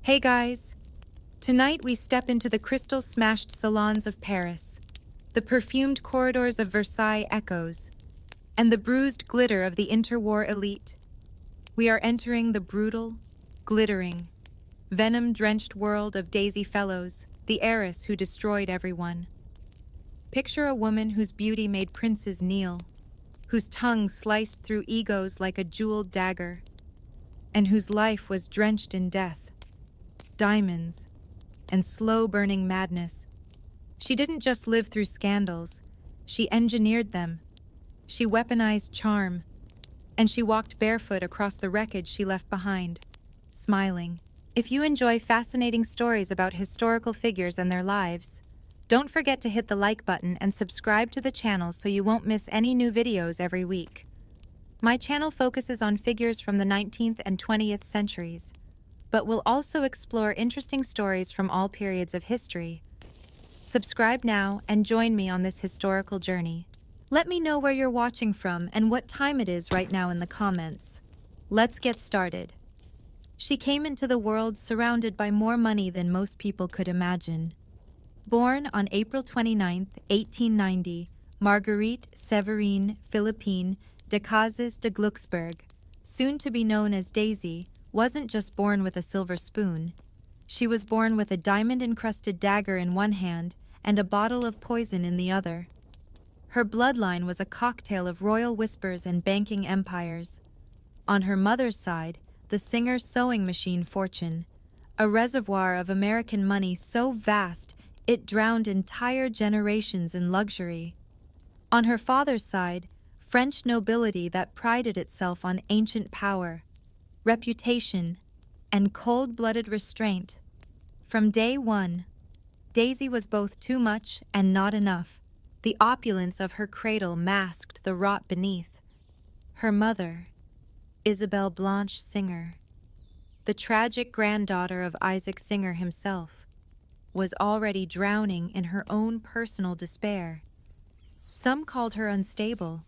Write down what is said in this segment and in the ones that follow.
Hey guys! Tonight we step into the crystal-smashed salons of Paris, the perfumed corridors of Versailles echoes, and the bruised glitter of the interwar elite. We are entering the brutal, glittering, venom-drenched world of Daisy Fellows, the heiress who destroyed everyone. Picture a woman whose beauty made princes kneel, whose tongue sliced through egos like a jeweled dagger, and whose life was drenched in death, diamonds, and slow-burning madness. She didn't just live through scandals, she engineered them. She weaponized charm, and she walked barefoot across the wreckage she left behind, smiling. If you enjoy fascinating stories about historical figures and their lives, don't forget to hit the like button and subscribe to the channel so you won't miss any new videos every week. My channel focuses on figures from the 19th and 20th centuries, but will also explore interesting stories from all periods of history. Subscribe now and join me on this historical journey. Let me know where you're watching from and what time it is right now in the comments. Let's get started. She came into the world surrounded by more money than most people could imagine. Born on April 29, 1890, Marguerite Séverine Philippine Decazes de Glucksberg, soon to be known as Daisy, wasn't just born with a silver spoon. She was born with a diamond-encrusted dagger in one hand and a bottle of poison in the other. Her bloodline was a cocktail of royal whispers and banking empires. On her mother's side, the singer's sewing machine fortune, a reservoir of American money so vast it drowned entire generations in luxury. On her father's side, French nobility that prided itself on ancient power, reputation, and cold-blooded restraint. From day one, Daisy was both too much and not enough. The opulence of her cradle masked the rot beneath. Her mother, Isabelle Blanche Singer, the tragic granddaughter of Isaac Singer himself, was already drowning in her own personal despair. Some called her unstable,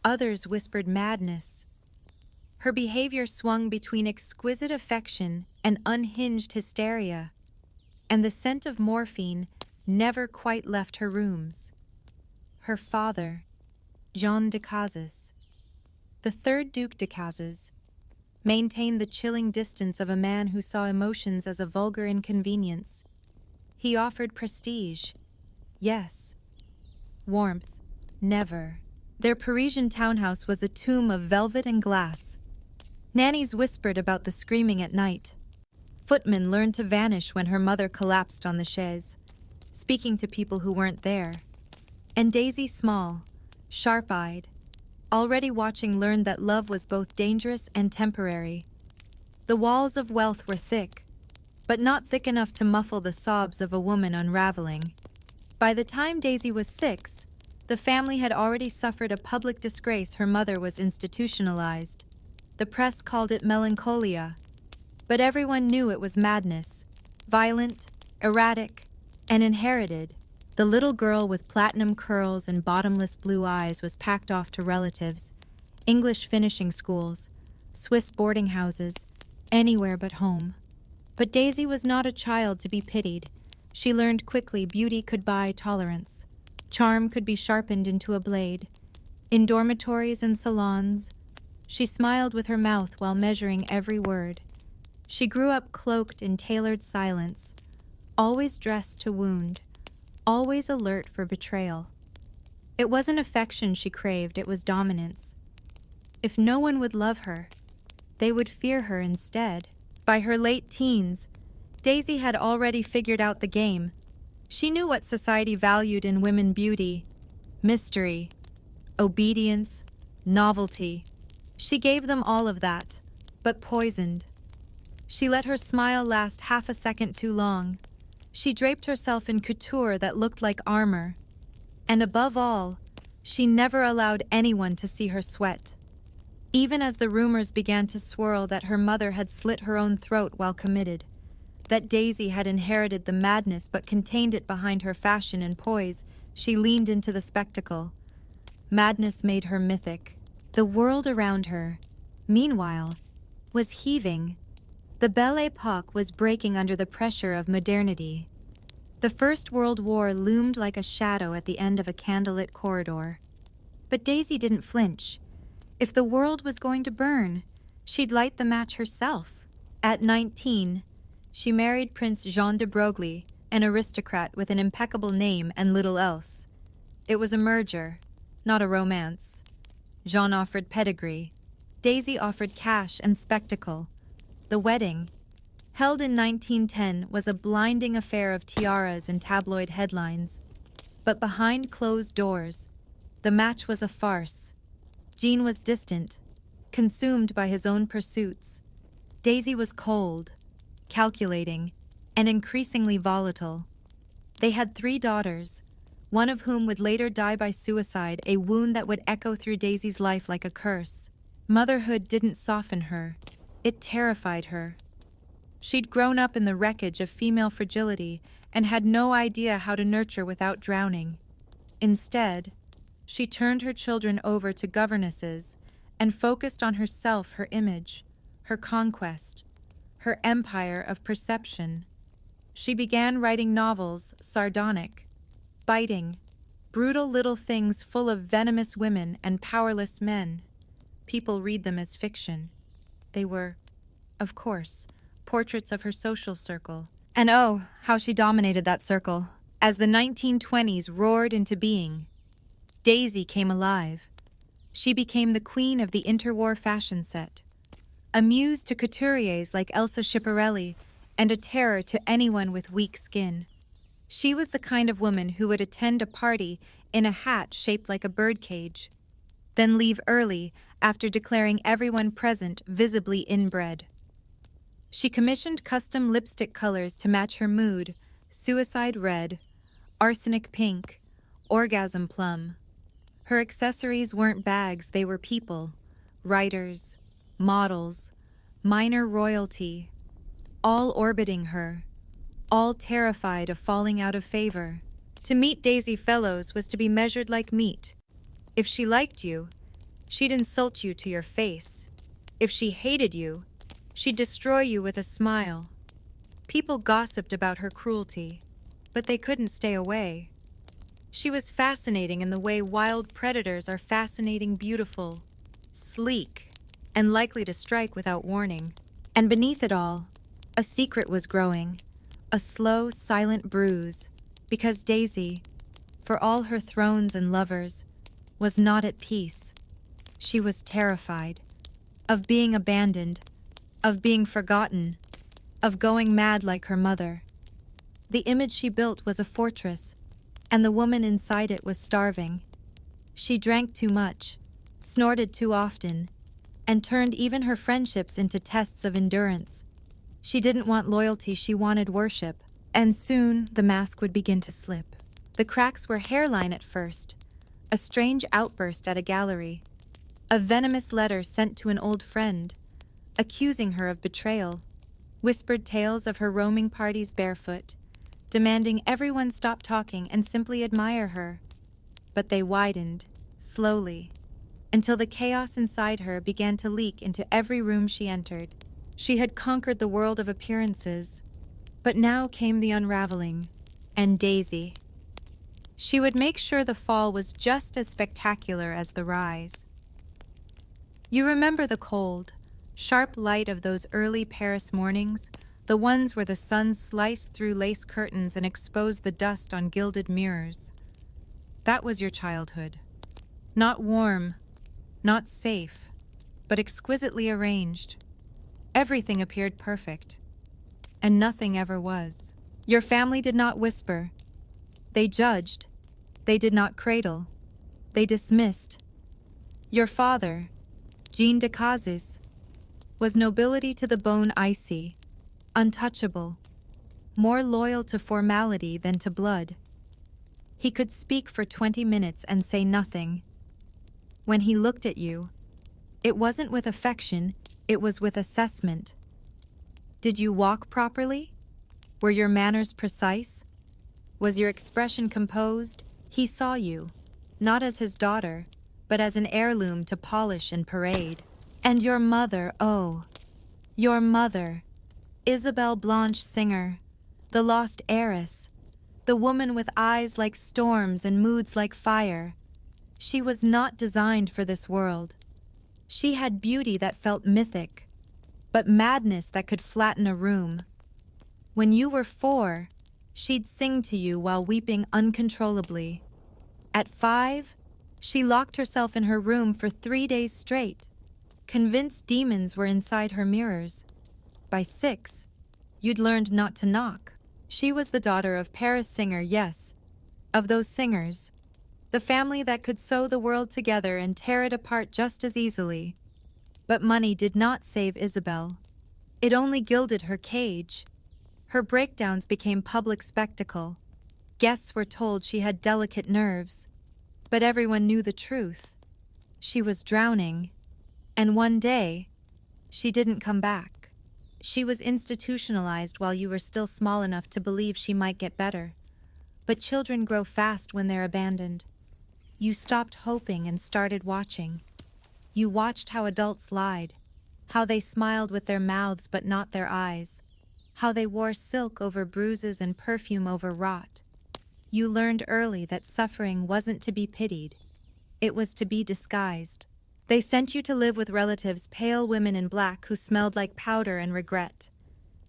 others whispered madness. Her behavior swung between exquisite affection and unhinged hysteria, and the scent of morphine never quite left her rooms. Her father, Jean Decazes, the third Duke Decazes, maintained the chilling distance of a man who saw emotions as a vulgar inconvenience. He offered prestige, yes. Warmth, never. Their Parisian townhouse was a tomb of velvet and glass. Nannies whispered about the screaming at night. Footmen learned to vanish when her mother collapsed on the chaise, speaking to people who weren't there. And Daisy, small, sharp-eyed, already watching, learned that love was both dangerous and temporary. The walls of wealth were thick, but not thick enough to muffle the sobs of a woman unraveling. By the time Daisy was 6, the family had already suffered a public disgrace. Her mother was institutionalized. The press called it melancholia, but everyone knew it was madness, violent, erratic, and inherited. The little girl with platinum curls and bottomless blue eyes was packed off to relatives, English finishing schools, Swiss boarding houses, anywhere but home. But Daisy was not a child to be pitied. She learned quickly beauty could buy tolerance. Charm could be sharpened into a blade. In dormitories and salons, she smiled with her mouth while measuring every word. She grew up cloaked in tailored silence, always dressed to wound, always alert for betrayal. It wasn't affection she craved, it was dominance. If no one would love her, they would fear her instead. By her late teens, Daisy had already figured out the game. She knew what society valued in women: beauty, mystery, obedience, novelty. She gave them all of that, but poisoned. She let her smile last half a second too long. She draped herself in couture that looked like armor. And above all, she never allowed anyone to see her sweat. Even as the rumors began to swirl that her mother had slit her own throat while committed, that Daisy had inherited the madness but contained it behind her fashion and poise, she leaned into the spectacle. Madness made her mythic. The world around her, meanwhile, was heaving. The Belle Époque was breaking under the pressure of modernity. The First World War loomed like a shadow at the end of a candlelit corridor. But Daisy didn't flinch. If the world was going to burn, she'd light the match herself. At 19, she married Prince Jean de Broglie, an aristocrat with an impeccable name and little else. It was a merger, not a romance. Jean offered pedigree. Daisy offered cash and spectacle. The wedding, held in 1910, was a blinding affair of tiaras and tabloid headlines. But behind closed doors, the match was a farce. Jean was distant, consumed by his own pursuits. Daisy was cold, calculating, and increasingly volatile. They had 3 daughters, one of whom would later die by suicide, a wound that would echo through Daisy's life like a curse. Motherhood didn't soften her. It terrified her. She'd grown up in the wreckage of female fragility and had no idea how to nurture without drowning. Instead, she turned her children over to governesses and focused on herself, her image, her conquest, her empire of perception. She began writing novels, sardonic, biting, brutal little things full of venomous women and powerless men. People read them as fiction. They were, of course, portraits of her social circle. And oh, how she dominated that circle. As the 1920s roared into being, Daisy came alive. She became the queen of the interwar fashion set, a muse to couturiers like Elsa Schiaparelli, and a terror to anyone with weak skin. She was the kind of woman who would attend a party in a hat shaped like a birdcage, then leave early after declaring everyone present visibly inbred. She commissioned custom lipstick colors to match her mood: suicide red, arsenic pink, orgasm plum. Her accessories weren't bags, they were people, writers, models, minor royalty, all orbiting her, all terrified of falling out of favor. To meet Daisy Fellows was to be measured like meat. If she liked you, she'd insult you to your face. If she hated you, she'd destroy you with a smile. People gossiped about her cruelty, but they couldn't stay away. She was fascinating in the way wild predators are fascinating, beautiful, sleek, and likely to strike without warning. And beneath it all, a secret was growing, a slow, silent bruise, because Daisy, for all her thrones and lovers, was not at peace. She was terrified of being abandoned, of being forgotten, of going mad like her mother. The image she built was a fortress, and the woman inside it was starving. She drank too much, snorted too often, and turned even her friendships into tests of endurance. She didn't want loyalty, she wanted worship, and soon the mask would begin to slip. The cracks were hairline at first, a strange outburst at a gallery, a venomous letter sent to an old friend, accusing her of betrayal, whispered tales of her roaming parties barefoot, demanding everyone stop talking and simply admire her. But they widened, slowly, until the chaos inside her began to leak into every room she entered. She had conquered the world of appearances, but now came the unraveling, and Daisy. She would make sure the fall was just as spectacular as the rise. You remember the cold, sharp light of those early Paris mornings, the ones where the sun sliced through lace curtains and exposed the dust on gilded mirrors. That was your childhood. Not warm, not safe, but exquisitely arranged. Everything appeared perfect, and nothing ever was. Your family did not whisper. They judged. They did not cradle. They dismissed. Your father, Jean de Cazes, was nobility to the bone, icy, untouchable, more loyal to formality than to blood. He could speak for 20 minutes and say nothing. When he looked at you, it wasn't with affection, it was with assessment. Did you walk properly? Were your manners precise? Was your expression composed? He saw you, not as his daughter, but as an heirloom to polish and parade. And your mother, oh, your mother, Isabel Blanche Singer, the lost heiress, the woman with eyes like storms and moods like fire. She was not designed for this world. She had beauty that felt mythic, but madness that could flatten a room. When you were 4, she'd sing to you while weeping uncontrollably. At 5, she locked herself in her room for 3 days straight, convinced demons were inside her mirrors. By 6, you'd learned not to knock. She was the daughter of Paris Singer, yes, of those singers, the family that could sew the world together and tear it apart just as easily. But money did not save Isabel. It only gilded her cage. Her breakdowns became public spectacle. Guests were told she had delicate nerves, but everyone knew the truth. She was drowning, and one day, she didn't come back. She was institutionalized while you were still small enough to believe she might get better. But children grow fast when they're abandoned. You stopped hoping and started watching. You watched how adults lied, how they smiled with their mouths but not their eyes, how they wore silk over bruises and perfume over rot. You learned early that suffering wasn't to be pitied. It was to be disguised. They sent you to live with relatives, pale women in black who smelled like powder and regret.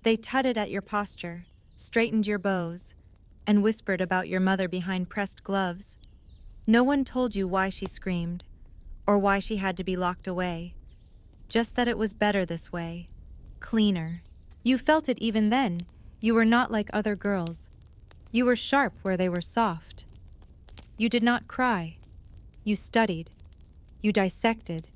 They tutted at your posture, straightened your bows, and whispered about your mother behind pressed gloves. No one told you why she screamed, or why she had to be locked away. Just that it was better this way, cleaner. You felt it even then. You were not like other girls. You were sharp where they were soft. You did not cry. You studied. You dissected.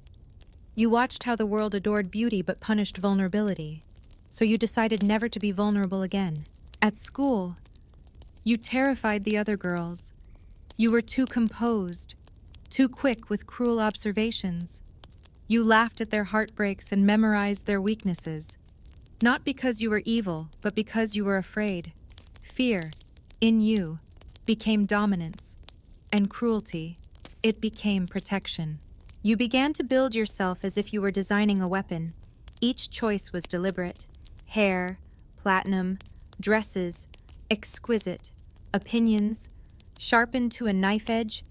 You watched how the world adored beauty but punished vulnerability. So you decided never to be vulnerable again. At school, you terrified the other girls. You were too composed, too quick with cruel observations. You laughed at their heartbreaks and memorized their weaknesses. Not because you were evil, but because you were afraid. Fear, in you, became dominance, and cruelty, it became protection. You began to build yourself as if you were designing a weapon. Each choice was deliberate. Hair, platinum, dresses, exquisite, opinions, sharpened to a knife edge.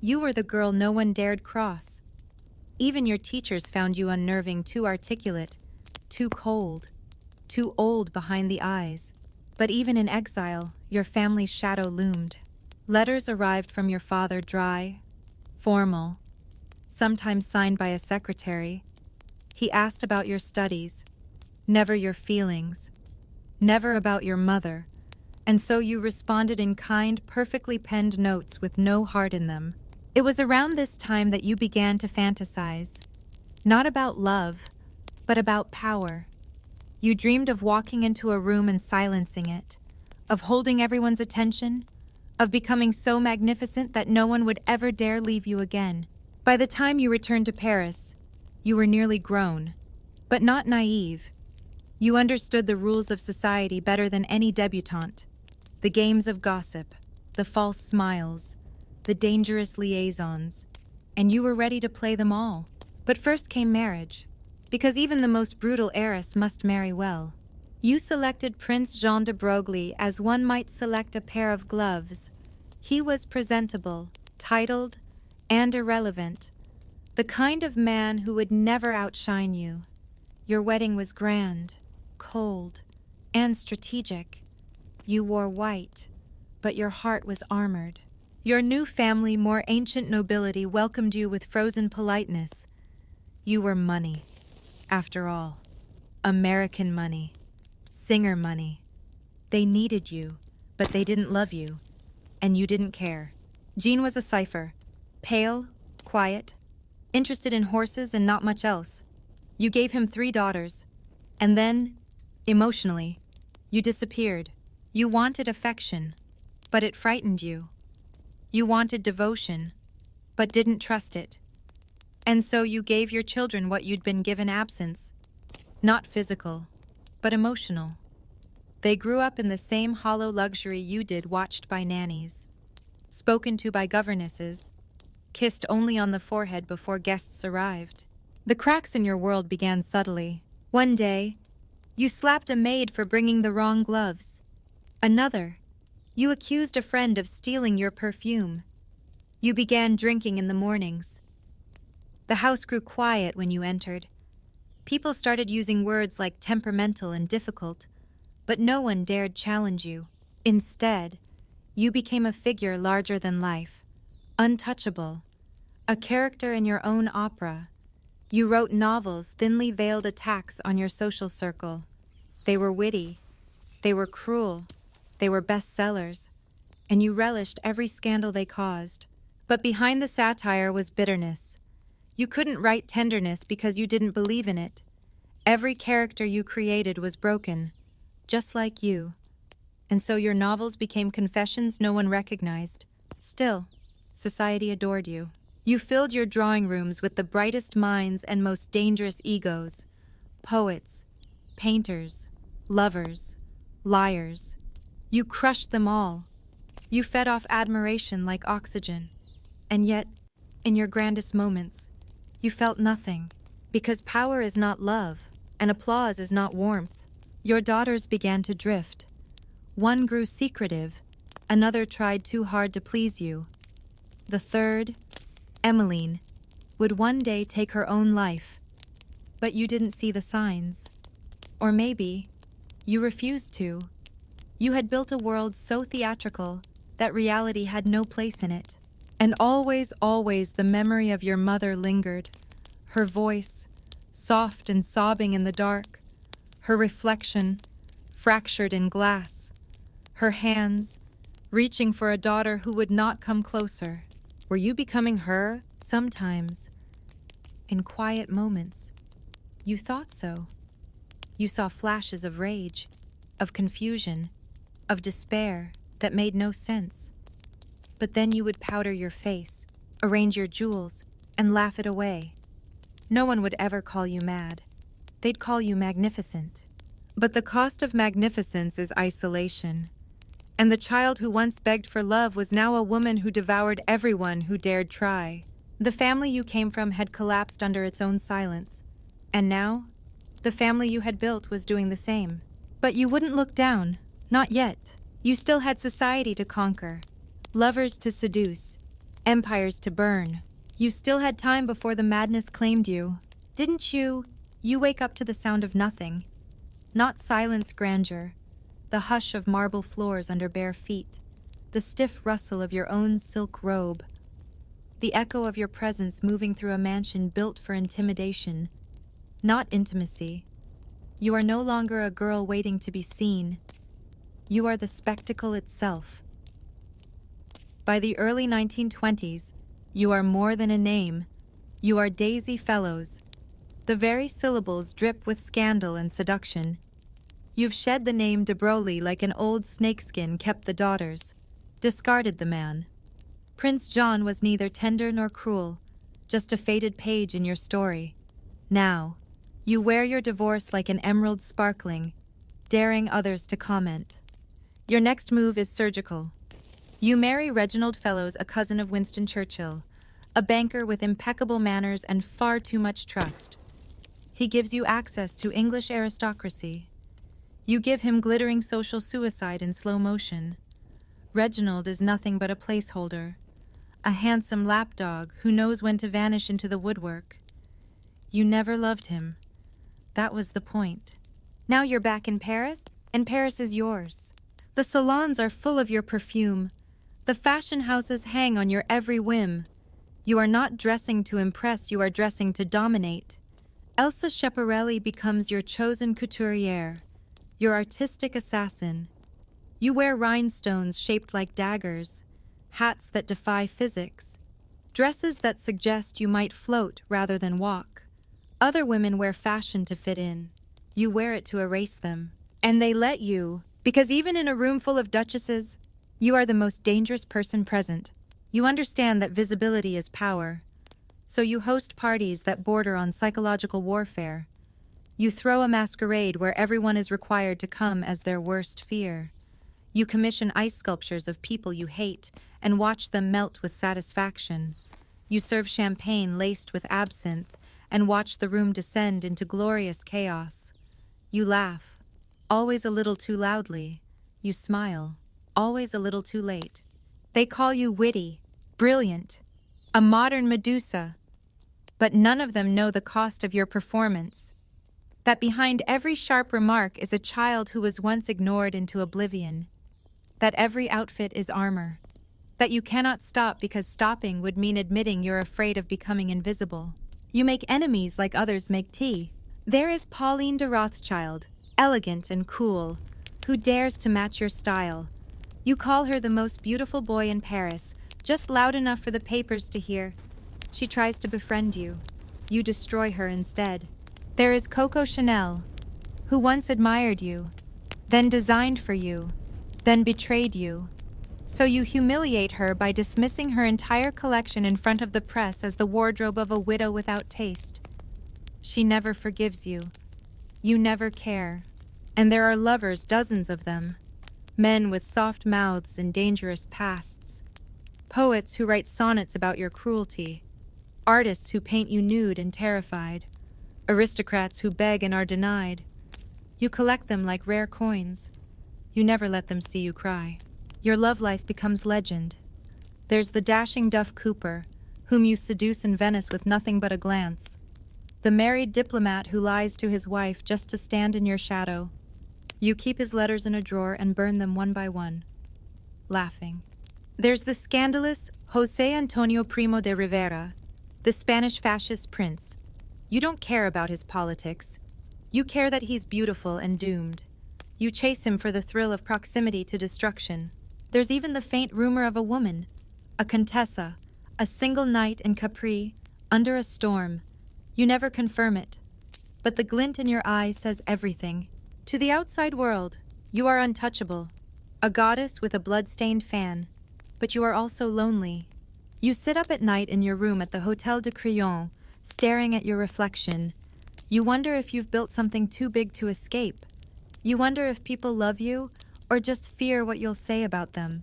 You were the girl no one dared cross. Even your teachers found you unnerving, too articulate, too cold, too old behind the eyes. But even in exile, your family's shadow loomed. Letters arrived from your father, dry, formal, sometimes signed by a secretary. He asked about your studies, never your feelings, never about your mother, and so you responded in kind, perfectly penned notes with no heart in them. It was around this time that you began to fantasize, not about love, but about power. You dreamed of walking into a room and silencing it, of holding everyone's attention, of becoming so magnificent that no one would ever dare leave you again. By the time you returned to Paris, you were nearly grown, but not naive. You understood the rules of society better than any debutante. The games of gossip, the false smiles, the dangerous liaisons, and you were ready to play them all. But first came marriage, because even the most brutal heiress must marry well. You selected Prince Jean de Broglie as one might select a pair of gloves. He was presentable, titled, and irrelevant, the kind of man who would never outshine you. Your wedding was grand, cold, and strategic. You wore white, but your heart was armored. Your new family, more ancient nobility, welcomed you with frozen politeness. You were money, after all. American money. Singer money. They needed you, but they didn't love you, and you didn't care. Jean was a cipher, pale, quiet, interested in horses and not much else. You gave him 3 daughters, and then, emotionally, you disappeared. You wanted affection, but it frightened you. You wanted devotion, but didn't trust it. And so you gave your children what you'd been given: absence. Not physical, but emotional. They grew up in the same hollow luxury you did, watched by nannies, spoken to by governesses, kissed only on the forehead before guests arrived. The cracks in your world began subtly. One day, You slapped a maid for bringing the wrong gloves. Another, you accused a friend of stealing your perfume. You began drinking in the mornings. The house grew quiet when you entered. People started using words like temperamental and difficult, but no one dared challenge you. Instead, you became a figure larger than life, untouchable, a character in your own opera. You wrote novels, thinly veiled attacks on your social circle. They were witty, they were cruel, they were bestsellers, and you relished every scandal they caused. But behind the satire was bitterness. You couldn't write tenderness because you didn't believe in it. Every character you created was broken, just like you. And so your novels became confessions no one recognized. Still, society adored you. You filled your drawing rooms with the brightest minds and most dangerous egos. Poets, painters, lovers, liars. You crushed them all. You fed off admiration like oxygen. And yet, in your grandest moments, you felt nothing. Because power is not love, and applause is not warmth. Your daughters began to drift. One grew secretive, another tried too hard to please you. The third, Emmeline, would one day take her own life, but you didn't see the signs. Or maybe, you refused to. You had built a world so theatrical that reality had no place in it. And always, always the memory of your mother lingered, her voice, soft and sobbing in the dark, her reflection, fractured in glass, her hands, reaching for a daughter who would not come closer. Were you becoming her? Sometimes, in quiet moments, you thought so. You saw flashes of rage, of confusion, of despair that made no sense. But then you would powder your face, arrange your jewels, and laugh it away. No one would ever call you mad. They'd call you magnificent. But the cost of magnificence is isolation. And the child who once begged for love was now a woman who devoured everyone who dared try. The family you came from had collapsed under its own silence. And now, the family you had built was doing the same. But you wouldn't look down, not yet. You still had society to conquer, lovers to seduce, empires to burn. You still had time before the madness claimed you. Didn't you wake up to the sound of nothing. Not silence grandeur, the hush of marble floors under bare feet, the stiff rustle of your own silk robe, the echo of your presence moving through a mansion built for intimidation, not intimacy. You are no longer a girl waiting to be seen. You are the spectacle itself. By the early 1920s, you are more than a name. You are Daisy Fellows. The very syllables drip with scandal and seduction. You've shed the name de Broglie like an old snakeskin kept the daughters, discarded the man. Prince John was neither tender nor cruel, just a faded page in your story. Now, you wear your divorce like an emerald sparkling, daring others to comment. Your next move is surgical. You marry Reginald Fellows, a cousin of Winston Churchill, a banker with impeccable manners and far too much trust. He gives you access to English aristocracy. You give him glittering social suicide in slow motion. Reginald is nothing but a placeholder, a handsome lapdog who knows when to vanish into the woodwork. You never loved him. That was the point. Now you're back in Paris, and Paris is yours. The salons are full of your perfume. The fashion houses hang on your every whim. You are not dressing to impress, you are dressing to dominate. Elsa Schiaparelli becomes your chosen couturière, your artistic assassin. You wear rhinestones shaped like daggers, hats that defy physics, dresses that suggest you might float rather than walk. Other women wear fashion to fit in. You wear it to erase them. And they let you, because even in a room full of duchesses, you are the most dangerous person present. You understand that visibility is power. So you host parties that border on psychological warfare. You throw a masquerade where everyone is required to come as their worst fear. You commission ice sculptures of people you hate and watch them melt with satisfaction. You serve champagne laced with absinthe and watch the room descend into glorious chaos. You laugh, always a little too loudly. You smile, always a little too late. They call you witty, brilliant, a modern Medusa. But none of them know the cost of your performance. That behind every sharp remark is a child who was once ignored into oblivion. That every outfit is armor. That you cannot stop because stopping would mean admitting you're afraid of becoming invisible. You make enemies like others make tea. There is Pauline de Rothschild, elegant and cool, who dares to match your style. You call her the most beautiful boy in Paris, just loud enough for the papers to hear. She tries to befriend you. You destroy her instead. There is Coco Chanel, who once admired you, then designed for you, then betrayed you. So you humiliate her by dismissing her entire collection in front of the press as the wardrobe of a widow without taste. She never forgives you. You never care. And there are lovers, dozens of them. Men with soft mouths and dangerous pasts. Poets who write sonnets about your cruelty. Artists who paint you nude and terrified. Aristocrats who beg and are denied. You collect them like rare coins. You never let them see you cry. Your love life becomes legend. There's the dashing Duff Cooper, whom you seduce in Venice with nothing but a glance. The married diplomat who lies to his wife just to stand in your shadow. You keep his letters in a drawer and burn them one by one, laughing. There's the scandalous José Antonio Primo de Rivera, the Spanish fascist prince. You don't care about his politics. You care that he's beautiful and doomed. You chase him for the thrill of proximity to destruction. There's even the faint rumor of a woman, a contessa, a single night in Capri, under a storm. You never confirm it. But the glint in your eye says everything. To the outside world, you are untouchable, a goddess with a blood-stained fan. But you are also lonely. You sit up at night in your room at the Hotel de Crillon, staring at your reflection. You wonder if you've built something too big to escape. You wonder if people love you, or just fear what you'll say about them.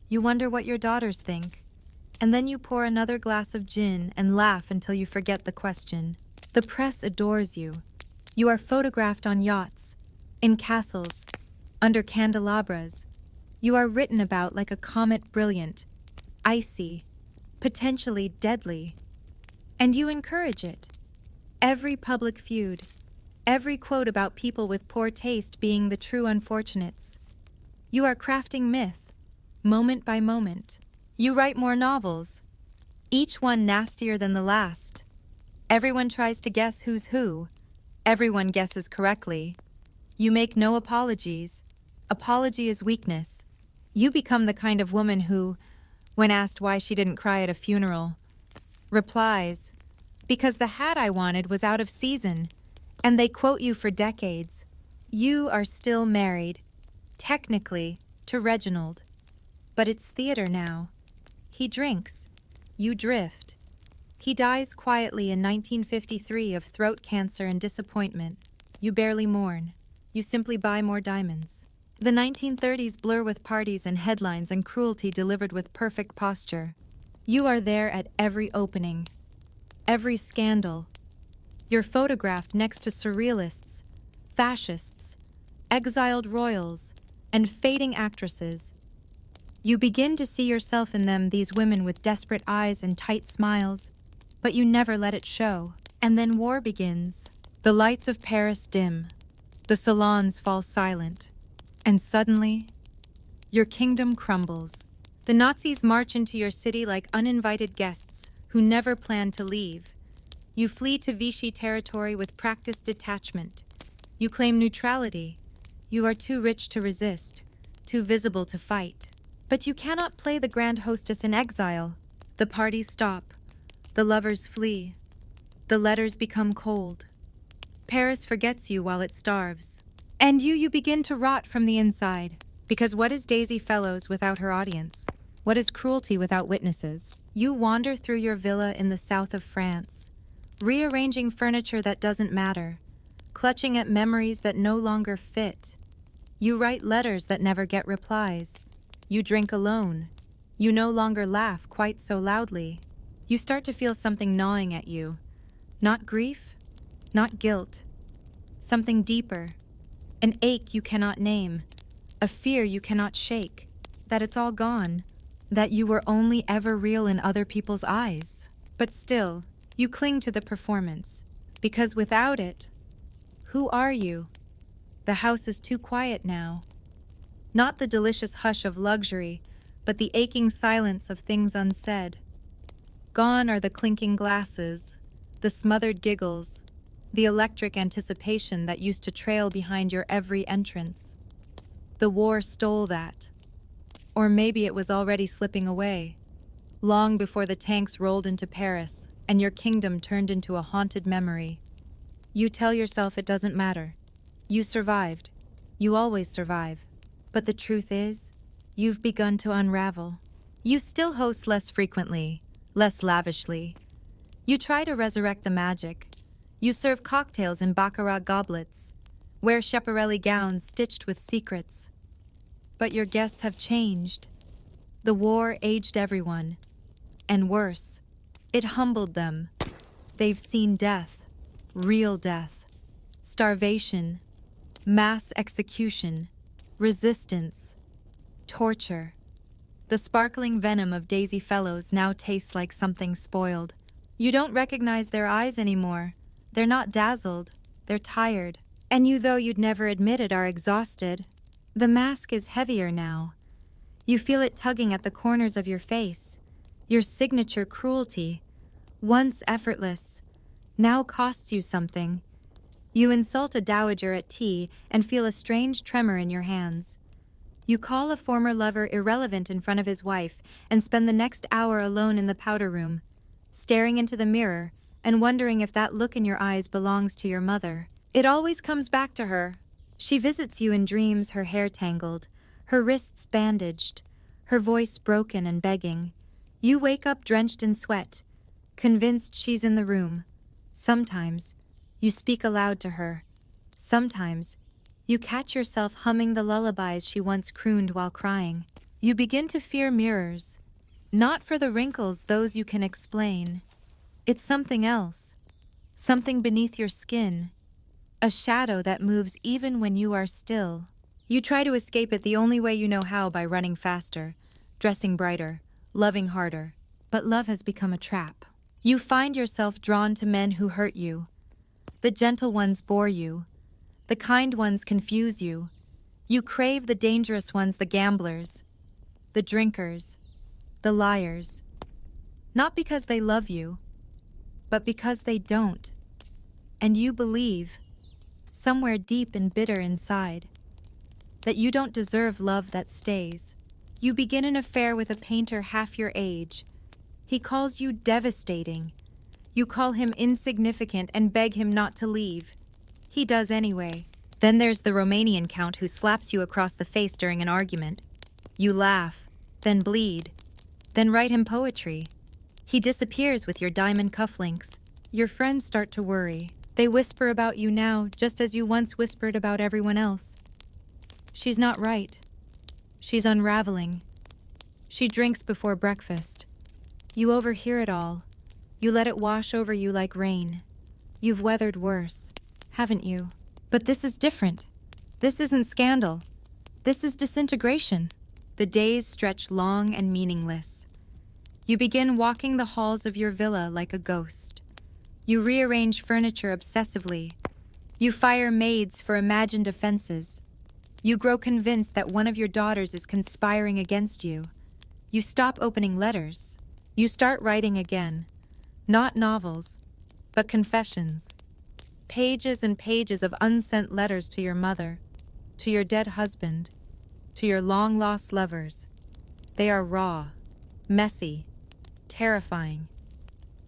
You wonder what your daughters think. And then you pour another glass of gin and laugh until you forget the question. The press adores you. You are photographed on yachts, in castles, under candelabras. You are written about like a comet brilliant, icy, potentially deadly. And you encourage it. Every public feud, every quote about people with poor taste being the true unfortunates. You are crafting myth, moment by moment. You write more novels, each one nastier than the last. Everyone tries to guess who's who. Everyone guesses correctly. You make no apologies. Apology is weakness. You become the kind of woman who, when asked why she didn't cry at a funeral, replies, "Because the hat I wanted was out of season," and they quote you for decades. You are still married, technically, to Reginald. But it's theater now. He drinks. You drift. He dies quietly in 1953 of throat cancer and disappointment. You barely mourn. You simply buy more diamonds. The 1930s blur with parties and headlines and cruelty delivered with perfect posture. You are there at every opening, every scandal. You're photographed next to surrealists, fascists, exiled royals, and fading actresses. You begin to see yourself in them, these women with desperate eyes and tight smiles, but you never let it show. And then war begins. The lights of Paris dim. The salons fall silent. And suddenly, your kingdom crumbles. The Nazis march into your city like uninvited guests who never planned to leave. You flee to Vichy territory with practiced detachment. You claim neutrality. You are too rich to resist, too visible to fight. But you cannot play the grand hostess in exile. The parties stop. The lovers flee. The letters become cold. Paris forgets you while it starves. And you begin to rot from the inside. Because what is Daisy Fellows without her audience? What is cruelty without witnesses? You wander through your villa in the south of France, rearranging furniture that doesn't matter, clutching at memories that no longer fit. You write letters that never get replies. You drink alone. You no longer laugh quite so loudly. You start to feel something gnawing at you. Not grief, not guilt. Something deeper, an ache you cannot name, a fear you cannot shake, that it's all gone, that you were only ever real in other people's eyes. But still, you cling to the performance, because without it, who are you? The house is too quiet now. Not the delicious hush of luxury, but the aching silence of things unsaid. Gone are the clinking glasses, the smothered giggles, the electric anticipation that used to trail behind your every entrance. The war stole that. Or maybe it was already slipping away, long before the tanks rolled into Paris and your kingdom turned into a haunted memory. You tell yourself it doesn't matter. You survived. You always survive. But the truth is, you've begun to unravel. You still host less frequently, less lavishly. You try to resurrect the magic. You serve cocktails in baccarat goblets, wear Schiaparelli gowns stitched with secrets. But your guests have changed. The war aged everyone. And worse, it humbled them. They've seen death, real death, starvation, mass execution, resistance, torture. The sparkling venom of Daisy Fellows now tastes like something spoiled. You don't recognize their eyes anymore. They're not dazzled, they're tired. And you, though you'd never admit it, are exhausted. The mask is heavier now. You feel it tugging at the corners of your face. Your signature cruelty, once effortless, now costs you something. You insult a dowager at tea and feel a strange tremor in your hands. You call a former lover irrelevant in front of his wife and spend the next hour alone in the powder room, staring into the mirror and wondering if that look in your eyes belongs to your mother. It always comes back to her. She visits you in dreams, her hair tangled, her wrists bandaged, her voice broken and begging. You wake up drenched in sweat, convinced she's in the room. Sometimes, you speak aloud to her. Sometimes, you catch yourself humming the lullabies she once crooned while crying. You begin to fear mirrors, not for the wrinkles, those you can explain. It's something else, something beneath your skin, a shadow that moves even when you are still. You try to escape it the only way you know how, by running faster, dressing brighter, loving harder. But love has become a trap. You find yourself drawn to men who hurt you. The gentle ones bore you. The kind ones confuse you. You crave the dangerous ones, the gamblers, the drinkers, the liars. Not because they love you, but because they don't. And you believe, somewhere deep and bitter inside, that you don't deserve love that stays. You begin an affair with a painter half your age. He calls you devastating. You call him insignificant and beg him not to leave. He does anyway. Then there's the Romanian count who slaps you across the face during an argument. You laugh, then bleed, then write him poetry. He disappears with your diamond cufflinks. Your friends start to worry. They whisper about you now, just as you once whispered about everyone else. She's not right. She's unraveling. She drinks before breakfast. You overhear it all. You let it wash over you like rain. You've weathered worse, haven't you? But this is different. This isn't scandal. This is disintegration. The days stretch long and meaningless. You begin walking the halls of your villa like a ghost. You rearrange furniture obsessively. You fire maids for imagined offenses. You grow convinced that one of your daughters is conspiring against you. You stop opening letters. You start writing again. Not novels, but confessions. Pages and pages of unsent letters to your mother, to your dead husband, to your long-lost lovers. They are raw, messy, terrifying.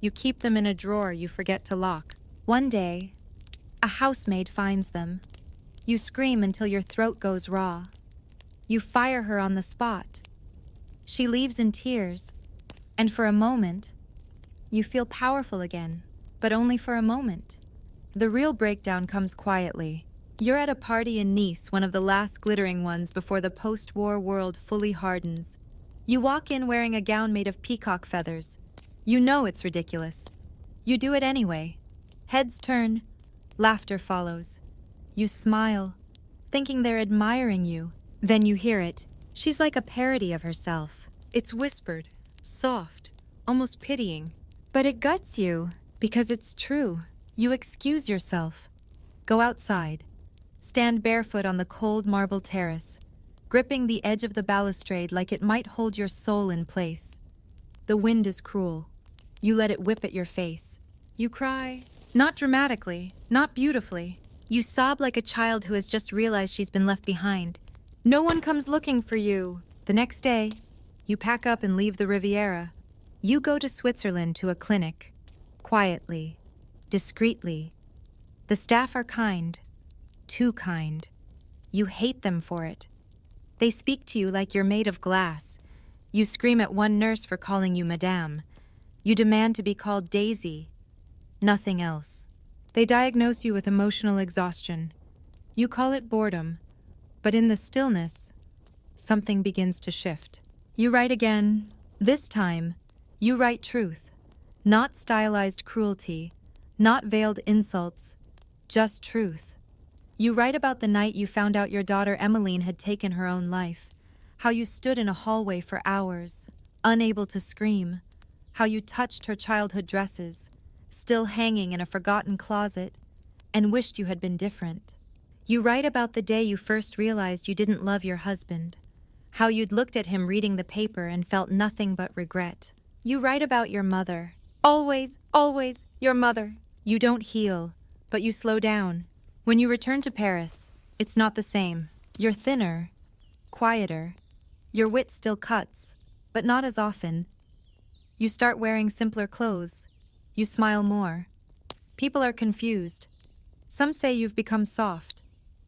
You keep them in a drawer you forget to lock. One day, a housemaid finds them. You scream until your throat goes raw. You fire her on the spot. She leaves in tears, and for a moment, you feel powerful again, but only for a moment. The real breakdown comes quietly. You're at a party in Nice, one of the last glittering ones before the post-war world fully hardens. You walk in wearing a gown made of peacock feathers. You know it's ridiculous. You do it anyway. Heads turn, laughter follows. You smile, thinking they're admiring you. Then you hear it. She's like a parody of herself. It's whispered, soft, almost pitying. But it guts you, because it's true. You excuse yourself. Go outside. Stand barefoot on the cold marble terrace, gripping the edge of the balustrade like it might hold your soul in place. The wind is cruel. You let it whip at your face. You cry, not dramatically, not beautifully. You sob like a child who has just realized she's been left behind. No one comes looking for you. The next day, you pack up and leave the Riviera. You go to Switzerland to a clinic. Quietly, discreetly. The staff are kind. Too kind. You hate them for it. They speak to you like you're made of glass. You scream at one nurse for calling you Madame. You demand to be called Daisy. Nothing else. They diagnose you with emotional exhaustion. You call it boredom, but in the stillness, something begins to shift. You write again. This time, you write truth. Not stylized cruelty, not veiled insults, just truth. You write about the night you found out your daughter Emmeline had taken her own life, how you stood in a hallway for hours, unable to scream, how you touched her childhood dresses, still hanging in a forgotten closet, and wished you had been different. You write about the day you first realized you didn't love your husband, how you'd looked at him reading the paper and felt nothing but regret. You write about your mother. Always, always, your mother. You don't heal, but you slow down. When you return to Paris, it's not the same. You're thinner, quieter. Your wit still cuts, but not as often. You start wearing simpler clothes. You smile more. People are confused. Some say you've become soft.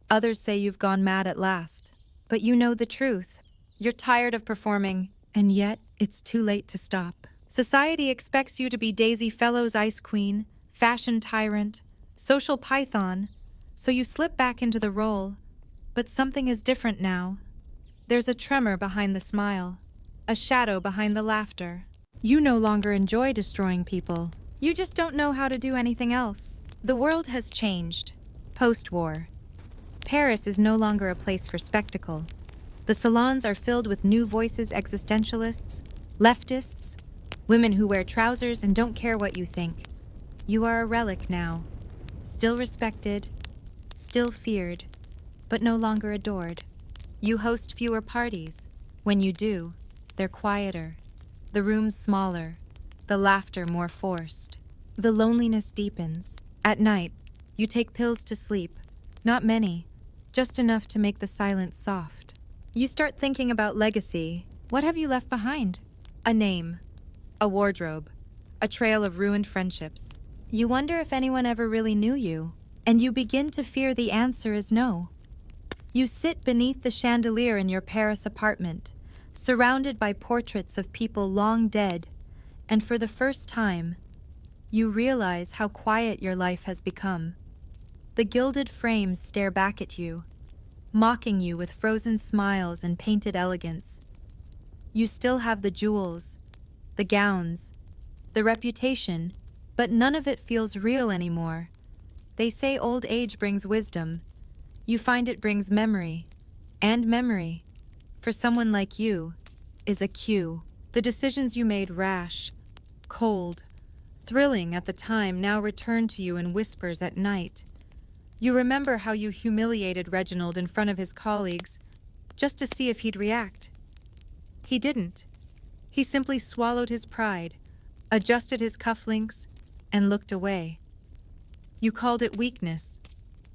Others say you've gone mad at last. But you know the truth. You're tired of performing, and yet it's too late to stop. Society expects you to be Daisy Fellow's ice queen, fashion tyrant, social python, so you slip back into the role. But something is different now. There's a tremor behind the smile, a shadow behind the laughter. You no longer enjoy destroying people. You just don't know how to do anything else. The world has changed. Post-war. Paris is no longer a place for spectacle. The salons are filled with new voices, existentialists, leftists, women who wear trousers and don't care what you think. You are a relic now. Still respected, still feared, but no longer adored. You host fewer parties. When you do, they're quieter. The rooms smaller, the laughter more forced. The loneliness deepens. At night, you take pills to sleep. Not many, just enough to make the silence soft. You start thinking about legacy. What have you left behind? A name, a wardrobe, a trail of ruined friendships. You wonder if anyone ever really knew you, and you begin to fear the answer is no. You sit beneath the chandelier in your Paris apartment, surrounded by portraits of people long dead, and for the first time, you realize how quiet your life has become. The gilded frames stare back at you, mocking you with frozen smiles and painted elegance. You still have the jewels, the gowns, the reputation, but none of it feels real anymore. They say old age brings wisdom. You find it brings memory, and memory, for someone like you, is a cue. The decisions you made rash, cold, thrilling at the time now return to you in whispers at night. You remember how you humiliated Reginald in front of his colleagues, just to see if he'd react. He didn't. He simply swallowed his pride, adjusted his cufflinks, and looked away. You called it weakness.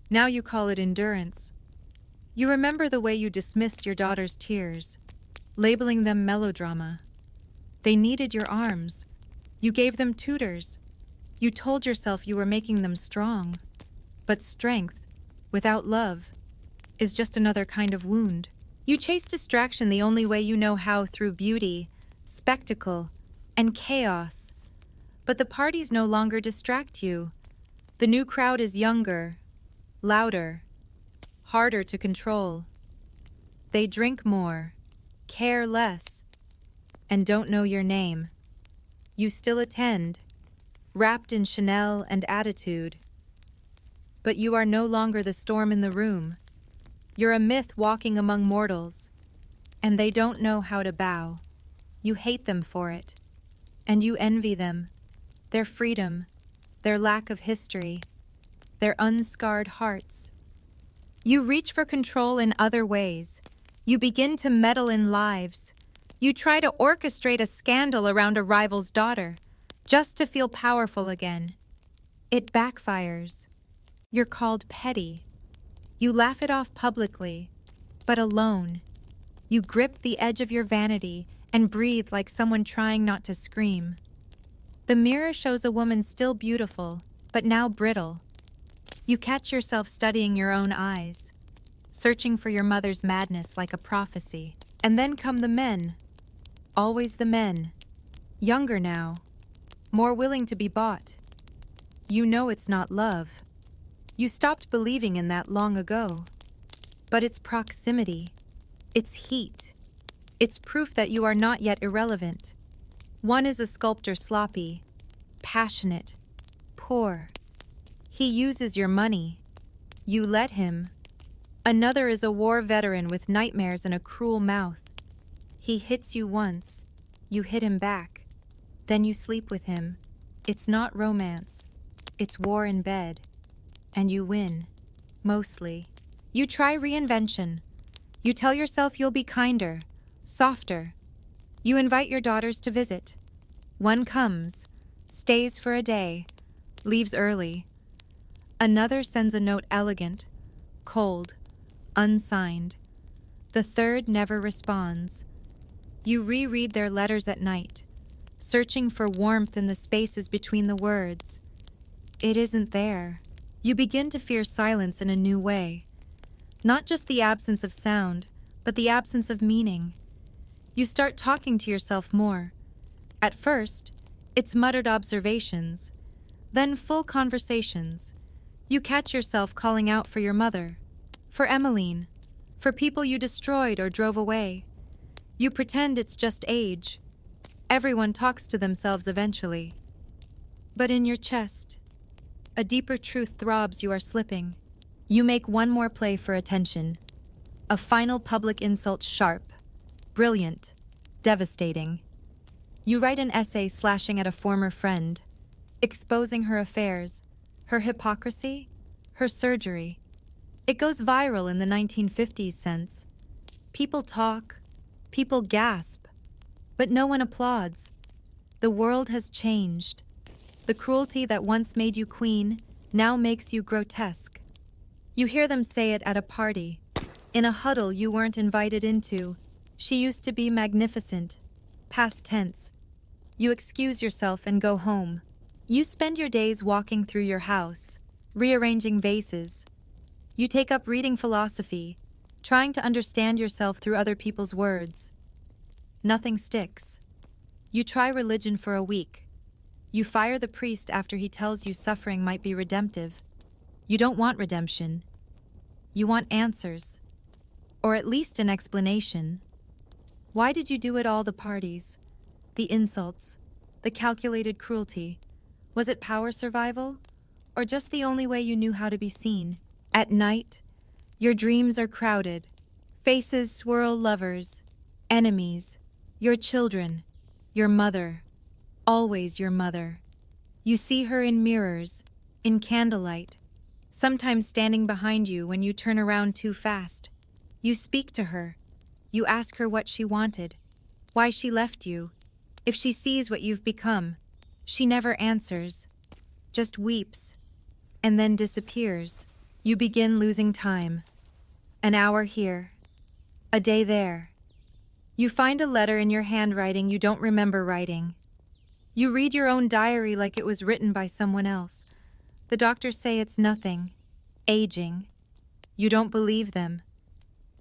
Now you call it endurance. You remember the way you dismissed your daughter's tears, labeling them melodrama. They needed your arms. You gave them tutors. You told yourself you were making them strong. But strength, without love, is just another kind of wound. You chase distraction the only way you know how, through beauty, spectacle, and chaos. But the parties no longer distract you. The new crowd is younger, louder, harder to control. They drink more, care less, and don't know your name. You still attend, wrapped in Chanel and attitude. But you are no longer the storm in the room. You're a myth walking among mortals, and they don't know how to bow. You hate them for it, and you envy them, their freedom, their lack of history, their unscarred hearts. You reach for control in other ways. You begin to meddle in lives. You try to orchestrate a scandal around a rival's daughter, just to feel powerful again. It backfires. You're called petty. You laugh it off publicly, but alone. You grip the edge of your vanity and breathe like someone trying not to scream. The mirror shows a woman still beautiful, but now brittle. You catch yourself studying your own eyes, searching for your mother's madness like a prophecy. And then come the men. Always the men. Younger now. More willing to be bought. You know it's not love. You stopped believing in that long ago. But it's proximity. It's heat. It's proof that you are not yet irrelevant. One is a sculptor sloppy, passionate, poor. He uses your money. You let him. Another is a war veteran with nightmares and a cruel mouth. He hits you once. You hit him back. Then you sleep with him. It's not romance. It's war in bed. And you win. Mostly. You try reinvention. You tell yourself you'll be kinder, softer. You invite your daughters to visit. One comes, stays for a day, leaves early. Another sends a note elegant, cold, unsigned. The third never responds. You reread their letters at night, searching for warmth in the spaces between the words. It isn't there. You begin to fear silence in a new way. Not just the absence of sound, but the absence of meaning. You start talking to yourself more. At first, it's muttered observations, then full conversations. You catch yourself calling out for your mother, for Emmeline, for people you destroyed or drove away. You pretend it's just age. Everyone talks to themselves eventually. But in your chest, a deeper truth throbs you are slipping. You make one more play for attention. A final public insult sharp, brilliant, devastating. You write an essay slashing at a former friend, exposing her affairs, her hypocrisy, her surgery. It goes viral in the 1950s sense. People talk, people gasp, but no one applauds. The world has changed. The cruelty that once made you queen now makes you grotesque. You hear them say it at a party, in a huddle you weren't invited into. She used to be magnificent, past tense. You excuse yourself and go home. You spend your days walking through your house, rearranging vases. You take up reading philosophy, trying to understand yourself through other people's words. Nothing sticks. You try religion for a week. You fire the priest after he tells you suffering might be redemptive. You don't want redemption. You want answers, or at least an explanation. Why did you do it all? The parties, the insults, the calculated cruelty? Was it power survival, or just the only way you knew how to be seen? At night, your dreams are crowded. Faces swirl lovers, enemies, your children, your mother, always your mother. You see her in mirrors, in candlelight, sometimes standing behind you when you turn around too fast. You speak to her. You ask her what she wanted, why she left you, if she sees what you've become. She never answers, just weeps, and then disappears. You begin losing time. An hour here, a day there. You find a letter in your handwriting you don't remember writing. You read your own diary like it was written by someone else. The doctors say it's nothing. Aging. You don't believe them.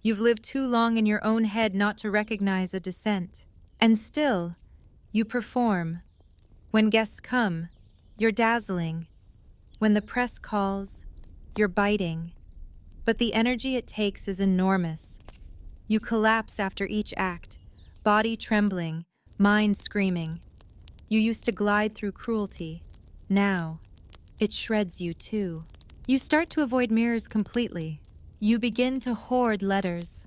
You've lived too long in your own head not to recognize a descent. And still, you perform. When guests come, you're dazzling. When the press calls, you're biting. But the energy it takes is enormous. You collapse after each act, body trembling, mind screaming. You used to glide through cruelty. Now, it shreds you too. You start to avoid mirrors completely. You begin to hoard letters,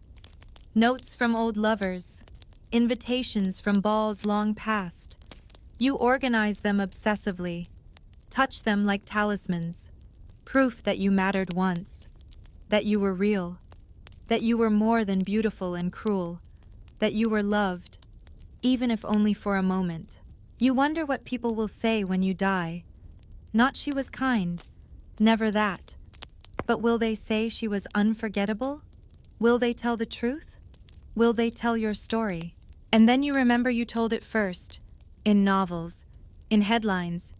notes from old lovers, invitations from balls long past. You organize them obsessively, touch them like talismans, proof that you mattered once, that you were real, that you were more than beautiful and cruel, that you were loved, even if only for a moment. You wonder what people will say when you die. Not she was kind, never that. But will they say she was unforgettable? Will they tell the truth? Will they tell your story? And then you remember you told it first, in novels, in headlines,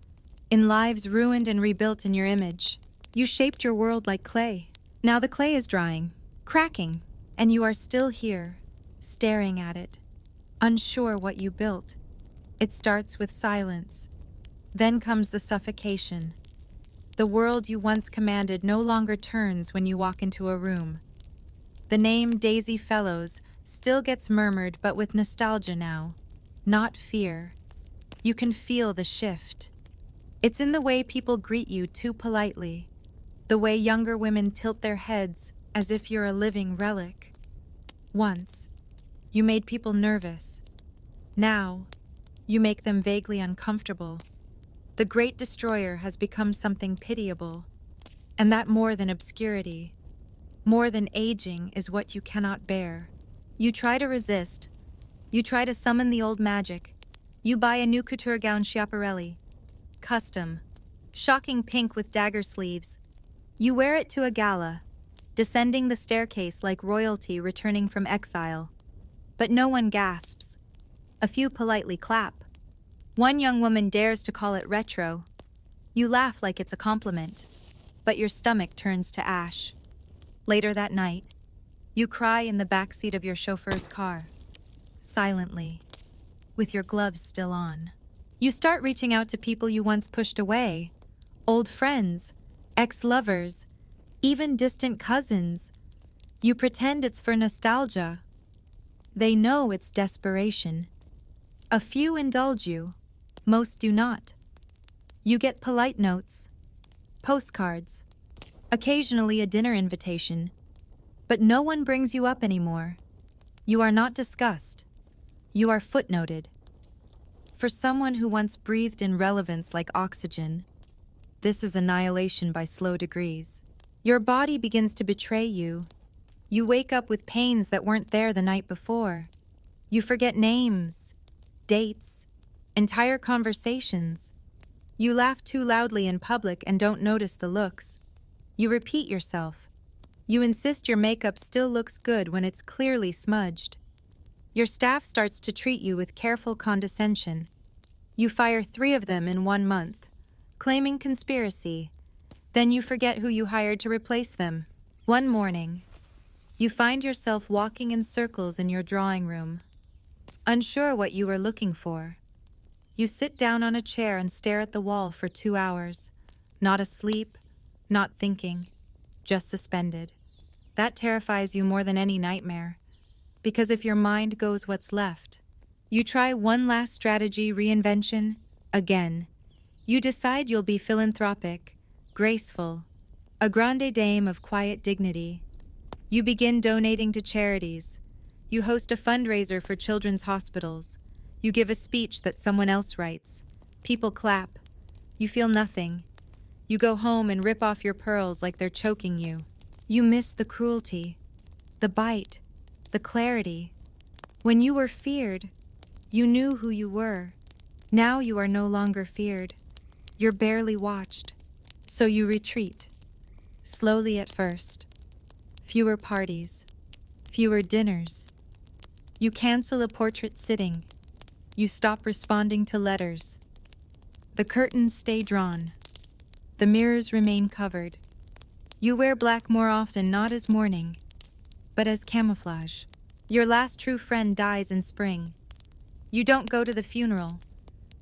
in lives ruined and rebuilt in your image. You shaped your world like clay. Now the clay is drying, cracking, and you are still here, staring at it, unsure what you built. It starts with silence. Then comes the suffocation. The world you once commanded no longer turns when you walk into a room. The name Daisy Fellows still gets murmured, but with nostalgia now, not fear. You can feel the shift. It's in the way people greet you too politely, the way younger women tilt their heads as if you're a living relic. Once, you made people nervous. Now, you make them vaguely uncomfortable. The great destroyer has become something pitiable, and that more than obscurity, more than aging, is what you cannot bear. You try to resist. You try to summon the old magic. You buy a new couture gown Schiaparelli, custom, shocking pink with dagger sleeves. You wear it to a gala, descending the staircase like royalty returning from exile. But no one gasps. A few politely clap. One young woman dares to call it retro. You laugh like it's a compliment, but your stomach turns to ash. Later that night, you cry in the back seat of your chauffeur's car, silently, with your gloves still on. You start reaching out to people you once pushed away, old friends, ex-lovers, even distant cousins. You pretend it's for nostalgia. They know it's desperation. A few indulge you, most do not. You get polite notes, postcards, occasionally a dinner invitation, but no one brings you up anymore. You are not discussed. You are footnoted. For someone who once breathed in relevance like oxygen, this is annihilation by slow degrees. Your body begins to betray you. You wake up with pains that weren't there the night before. You forget names, dates, entire conversations. You laugh too loudly in public and don't notice the looks. You repeat yourself. You insist your makeup still looks good when it's clearly smudged. Your staff starts to treat you with careful condescension. You fire 3 of them in 1 month, claiming conspiracy. Then you forget who you hired to replace them. One morning, you find yourself walking in circles in your drawing room, unsure what you were looking for. You sit down on a chair and stare at the wall for 2 hours, not asleep, not thinking, just suspended. That terrifies you more than any nightmare, because if your mind goes, what's left? You try one last strategy, reinvention, again. You decide you'll be philanthropic, graceful, a grande dame of quiet dignity. You begin donating to charities. You host a fundraiser for children's hospitals. You give a speech that someone else writes. People clap. You feel nothing. You go home and rip off your pearls like they're choking you. You miss the cruelty, the bite, the clarity. When you were feared, you knew who you were. Now you are no longer feared. You're barely watched. So you retreat. Slowly at first. Fewer parties. Fewer dinners. You cancel a portrait sitting. You stop responding to letters. The curtains stay drawn. The mirrors remain covered. You wear black more often, not as mourning, but as camouflage. Your last true friend dies in spring. You don't go to the funeral.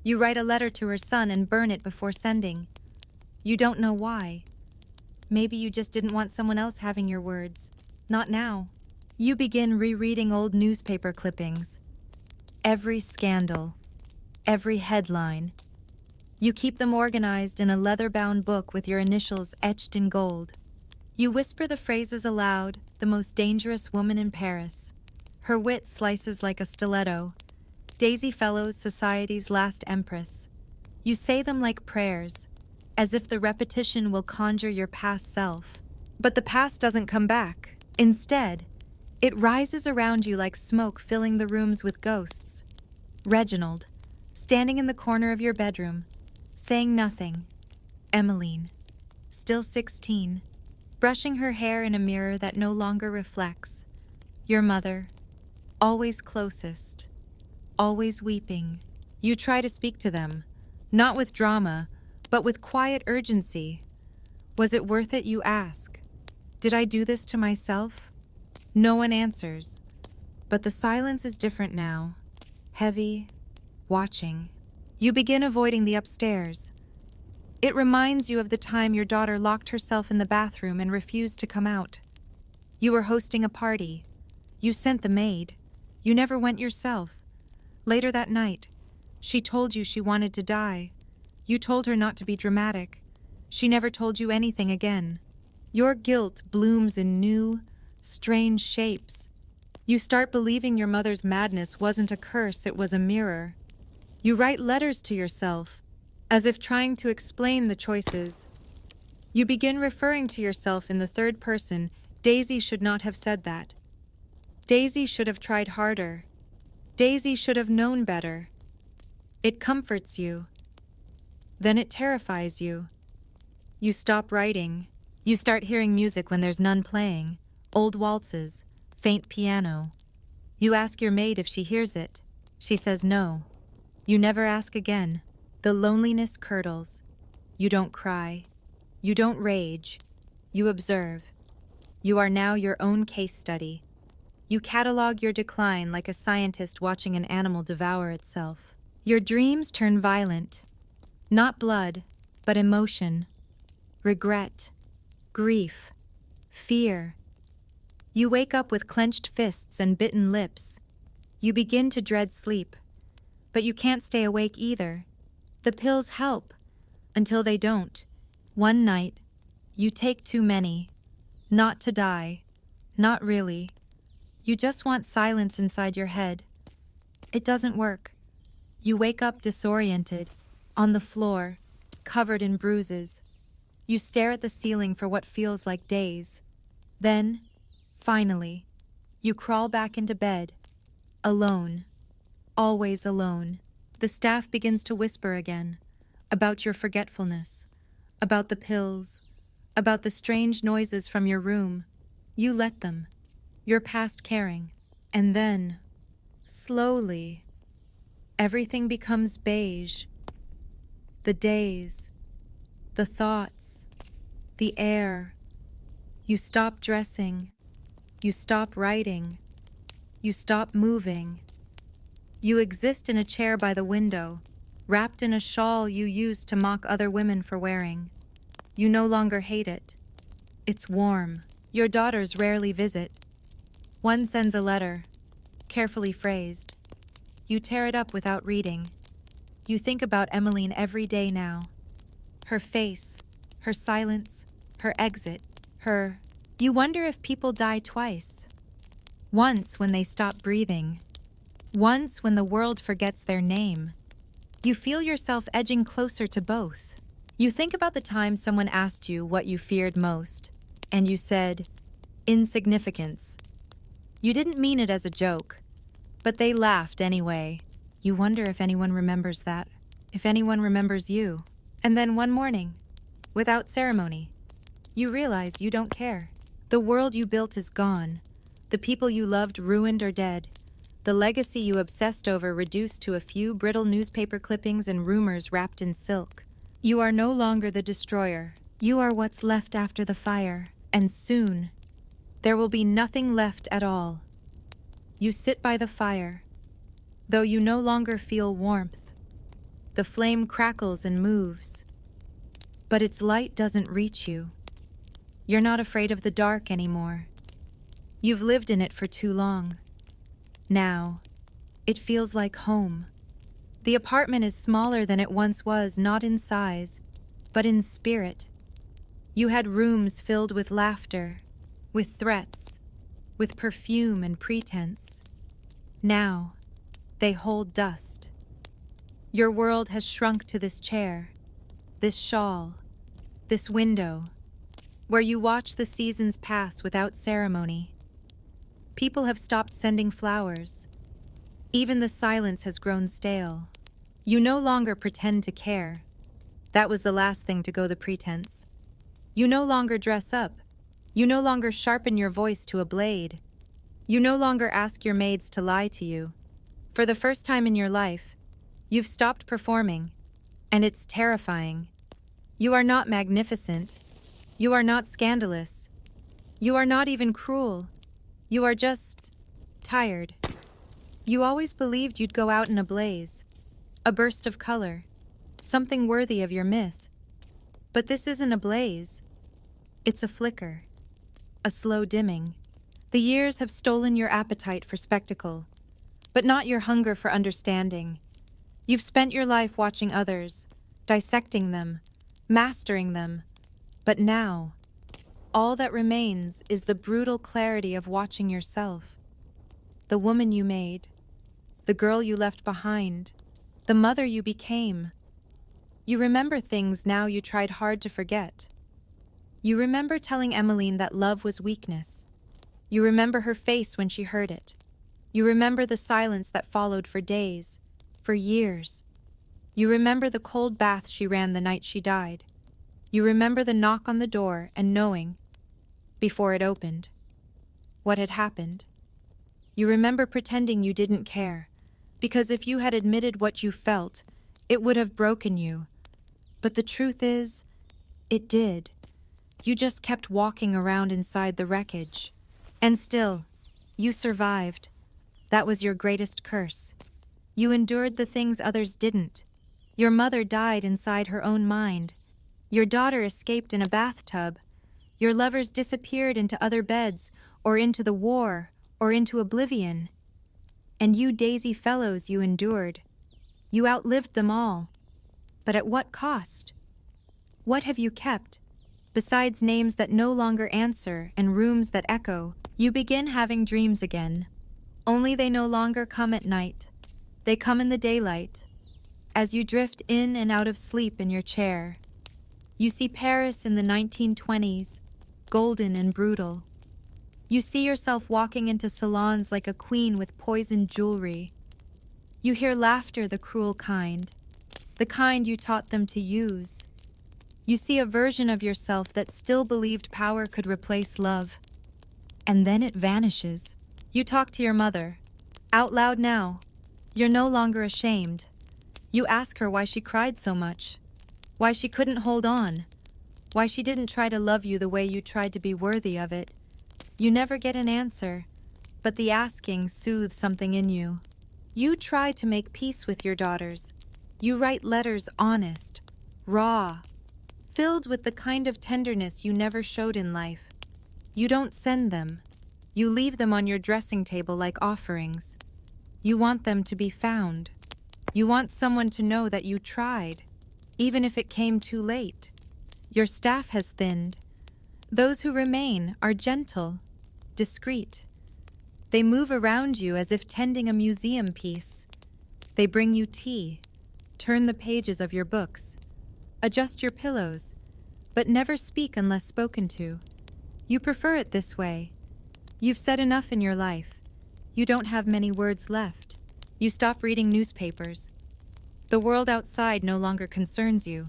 You write a letter to her son and burn it before sending. You don't know why. Maybe you just didn't want someone else having your words. Not now. You begin rereading old newspaper clippings. Every scandal, every headline. You keep them organized in a leather-bound book with your initials etched in gold. You whisper the phrases aloud, the most dangerous woman in Paris. Her wit slices like a stiletto. Daisy Fellows, society's last empress. You say them like prayers, as if the repetition will conjure your past self. But the past doesn't come back. Instead, it rises around you like smoke filling the rooms with ghosts. Reginald, standing in the corner of your bedroom, saying nothing. Emmeline, still 16, brushing her hair in a mirror that no longer reflects. Your mother, always closest, always weeping. You try to speak to them, not with drama, but with quiet urgency. Was it worth it, you ask? Did I do this to myself? No one answers, but the silence is different now. Heavy, watching. You begin avoiding the upstairs. It reminds you of the time your daughter locked herself in the bathroom and refused to come out. You were hosting a party. You sent the maid. You never went yourself. Later that night, she told you she wanted to die. You told her not to be dramatic. She never told you anything again. Your guilt blooms in new, strange shapes. You start believing your mother's madness wasn't a curse, it was a mirror. You write letters to yourself, as if trying to explain the choices. You begin referring to yourself in the third person. Daisy should not have said that. Daisy should have tried harder. Daisy should have known better. It comforts you. Then it terrifies you. You stop writing. You start hearing music when there's none playing. Old waltzes, faint piano. You ask your maid if she hears it. She says no. You never ask again. The loneliness curdles. You don't cry. You don't rage. You observe. You are now your own case study. You catalog your decline like a scientist watching an animal devour itself. Your dreams turn violent. Not blood, but emotion. Regret. Grief. Fear. You wake up with clenched fists and bitten lips. You begin to dread sleep. But you can't stay awake either. The pills help, until they don't. One night, you take too many. Not to die. Not really. You just want silence inside your head. It doesn't work. You wake up disoriented, on the floor, covered in bruises. You stare at the ceiling for what feels like days. Then, finally, you crawl back into bed, alone, always alone. The staff begins to whisper again, about your forgetfulness, about the pills, about the strange noises from your room. You let them. You're past caring. And then, slowly, everything becomes beige. The days, the thoughts, the air. You stop dressing. You stop writing. You stop moving. You exist in a chair by the window, wrapped in a shawl you used to mock other women for wearing. You no longer hate it. It's warm. Your daughters rarely visit. One sends a letter, carefully phrased. You tear it up without reading. You think about Emmeline every day now. Her face, her silence, her exit, her... You wonder if people die twice. Once when they stop breathing. Once when the world forgets their name. You feel yourself edging closer to both. You think about the time someone asked you what you feared most, and you said, insignificance. You didn't mean it as a joke, but they laughed anyway. You wonder if anyone remembers that, if anyone remembers you. And then one morning, without ceremony, you realize you don't care. The world you built is gone. The people you loved ruined or dead. The legacy you obsessed over reduced to a few brittle newspaper clippings and rumors wrapped in silk. You are no longer the destroyer. You are what's left after the fire. And soon, there will be nothing left at all. You sit by the fire, though you no longer feel warmth. The flame crackles and moves, but its light doesn't reach you. You're not afraid of the dark anymore. You've lived in it for too long. Now, it feels like home. The apartment is smaller than it once was, not in size, but in spirit. You had rooms filled with laughter, with threats, with perfume and pretense. Now, they hold dust. Your world has shrunk to this chair, this shawl, this window, where you watch the seasons pass without ceremony. People have stopped sending flowers. Even the silence has grown stale. You no longer pretend to care. That was the last thing to go, the pretense. You no longer dress up. You no longer sharpen your voice to a blade. You no longer ask your maids to lie to you. For the first time in your life, you've stopped performing, and it's terrifying. You are not magnificent. You are not scandalous. You are not even cruel. You are just tired. You always believed you'd go out in a blaze, a burst of color, something worthy of your myth. But this isn't a blaze. It's a flicker, a slow dimming. The years have stolen your appetite for spectacle, but not your hunger for understanding. You've spent your life watching others, dissecting them, mastering them, but now, all that remains is the brutal clarity of watching yourself. The woman you made, the girl you left behind, the mother you became. You remember things now you tried hard to forget. You remember telling Emmeline that love was weakness. You remember her face when she heard it. You remember the silence that followed for days, for years. You remember the cold bath she ran the night she died. You remember the knock on the door and knowing, before it opened, what had happened. You remember pretending you didn't care, because if you had admitted what you felt, it would have broken you. But the truth is, it did. You just kept walking around inside the wreckage. And still, you survived. That was your greatest curse. You endured the things others didn't. Your mother died inside her own mind. Your daughter escaped in a bathtub. Your lovers disappeared into other beds, or into the war, or into oblivion. And you Daisy Fellows you endured. You outlived them all. But at what cost? What have you kept? Besides names that no longer answer and rooms that echo, you begin having dreams again. Only they no longer come at night. They come in the daylight. As you drift in and out of sleep in your chair, you see Paris in the 1920s, golden and brutal. You see yourself walking into salons like a queen with poisoned jewelry. You hear laughter, the cruel kind, the kind you taught them to use. You see a version of yourself that still believed power could replace love. And then it vanishes. You talk to your mother, out loud now. You're no longer ashamed. You ask her why she cried so much, why she couldn't hold on, why she didn't try to love you the way you tried to be worthy of it. You never get an answer, but the asking soothes something in you. You try to make peace with your daughters. You write letters honest, raw, filled with the kind of tenderness you never showed in life. You don't send them. You leave them on your dressing table like offerings. You want them to be found. You want someone to know that you tried, even if it came too late. Your staff has thinned. Those who remain are gentle, discreet. They move around you as if tending a museum piece. They bring you tea, turn the pages of your books, adjust your pillows, but never speak unless spoken to. You prefer it this way. You've said enough in your life. You don't have many words left. You stop reading newspapers. The world outside no longer concerns you.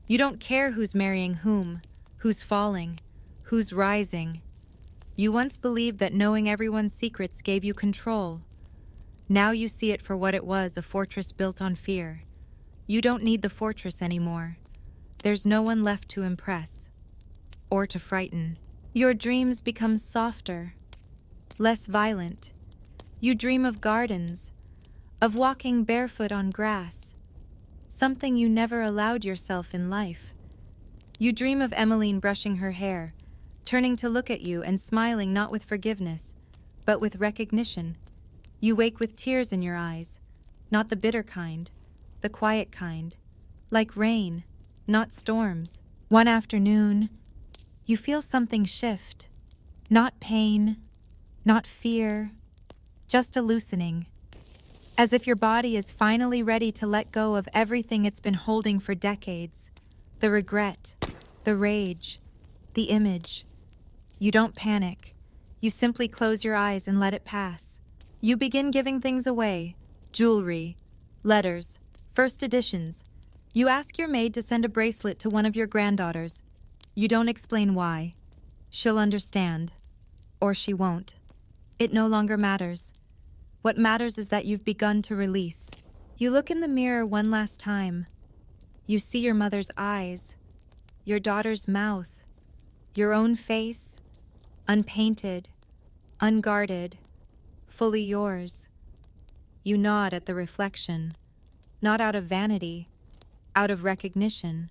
You don't care who's marrying whom, who's falling, who's rising. You once believed that knowing everyone's secrets gave you control. Now you see it for what it was, a fortress built on fear. You don't need the fortress anymore. There's no one left to impress or to frighten. Your dreams become softer, less violent. You dream of gardens, of walking barefoot on grass, something you never allowed yourself in life. You dream of Emmeline brushing her hair, turning to look at you and smiling not with forgiveness, but with recognition. You wake with tears in your eyes, not the bitter kind, the quiet kind, like rain, not storms. One afternoon, You feel something shift. Not pain, not fear, just a loosening. As if your body is finally ready to let go of everything it's been holding for decades. The regret, the rage, the image. You don't panic. You simply close your eyes and let it pass. You begin giving things away. Jewelry, letters, first editions. You ask your maid to send a bracelet to one of your granddaughters. You don't explain why. She'll understand. Or she won't. It no longer matters. What matters is that you've begun to release. You look in the mirror one last time. You see your mother's eyes, your daughter's mouth, your own face, unpainted, unguarded, fully yours. You nod at the reflection, not out of vanity, out of recognition.